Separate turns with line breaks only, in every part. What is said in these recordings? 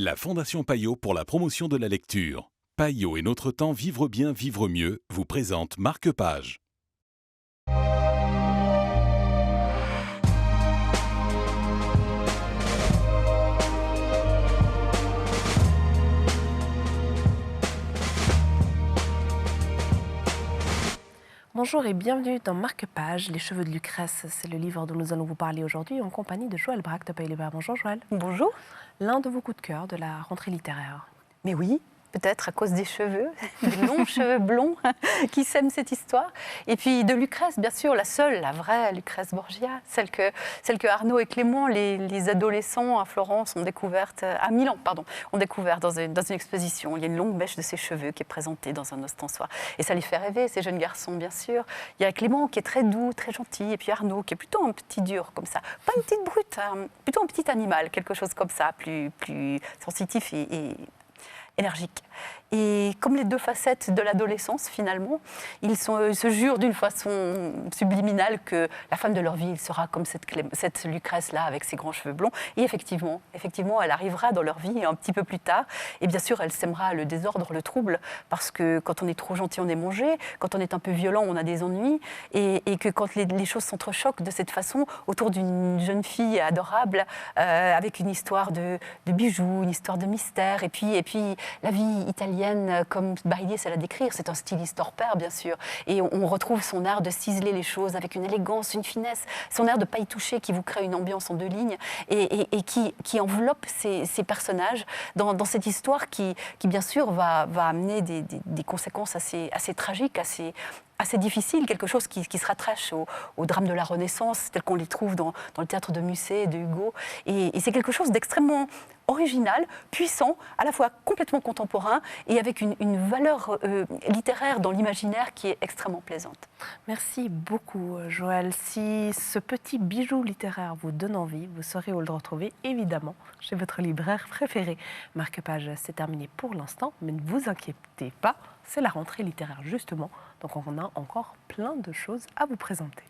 La Fondation Payot pour la promotion de la lecture. Payot et notre temps vivre bien, vivre mieux vous présente Marque-Page.
Bonjour et bienvenue dans Marque-Page, Les cheveux de Lucrèce. C'est le livre dont nous allons vous parler aujourd'hui en compagnie de Joëlle Braque de Pays-les-Bas. Bonjour Joëlle.
Bonjour.
L'un de vos coups de cœur de la rentrée littéraire.
Mais oui, peut-être à cause des cheveux, des longs cheveux blonds qui sèment cette histoire. Et puis de Lucrèce, bien sûr, la seule, la vraie Lucrèce Borgia, celle que Arnaud et Clément, les adolescents à Florence, ont découverte, à Milan, pardon, ont découvert dans une exposition. Il y a une longue mèche de ses cheveux qui est présentée dans un ostensoir. Et ça les fait rêver, ces jeunes garçons, bien sûr. Il y a Clément qui est très doux, très gentil, et puis Arnaud qui est plutôt un petit dur, comme ça. Pas une petite brute, plutôt un petit animal, quelque chose comme ça, plus sensitif et énergique. Et comme les deux facettes de l'adolescence, finalement, ils se jurent d'une façon subliminale que la femme de leur vie sera comme cette Lucrèce-là, avec ses grands cheveux blonds. Et effectivement, elle arrivera dans leur vie un petit peu plus tard. Et bien sûr, elle sèmera le désordre, le trouble, parce que quand on est trop gentil, on est mangé. Quand on est un peu violent, on a des ennuis. Et que quand les choses s'entrechoquent de cette façon, autour d'une jeune fille adorable, avec une histoire de bijoux, une histoire de mystère, et puis la vie italienne, comme Bailey sait la décrire, c'est un styliste hors pair, bien sûr. Et on retrouve son art de ciseler les choses avec une élégance, une finesse, son art de pas y toucher qui vous crée une ambiance en deux lignes et qui enveloppe ces personnages dans cette histoire qui bien sûr, va amener des conséquences assez tragiques, assez difficile, quelque chose qui se rattache au drame de la Renaissance, tel qu'on les trouve dans le théâtre de Musset, de Hugo. Et c'est quelque chose d'extrêmement original, puissant, à la fois complètement contemporain et avec une valeur littéraire dans l'imaginaire qui est extrêmement plaisante.
Merci beaucoup Joëlle. Si ce petit bijou littéraire vous donne envie, vous saurez où le retrouver, évidemment, chez votre libraire préféré. Marque-Page, c'est terminé pour l'instant, mais ne vous inquiétez pas, c'est la rentrée littéraire justement, donc on a encore plein de choses à vous présenter.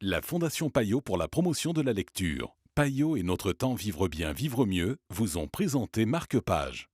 La Fondation Payot pour la promotion de la lecture. Payot et notre temps vivre bien, vivre mieux vous ont présenté Marque-Page.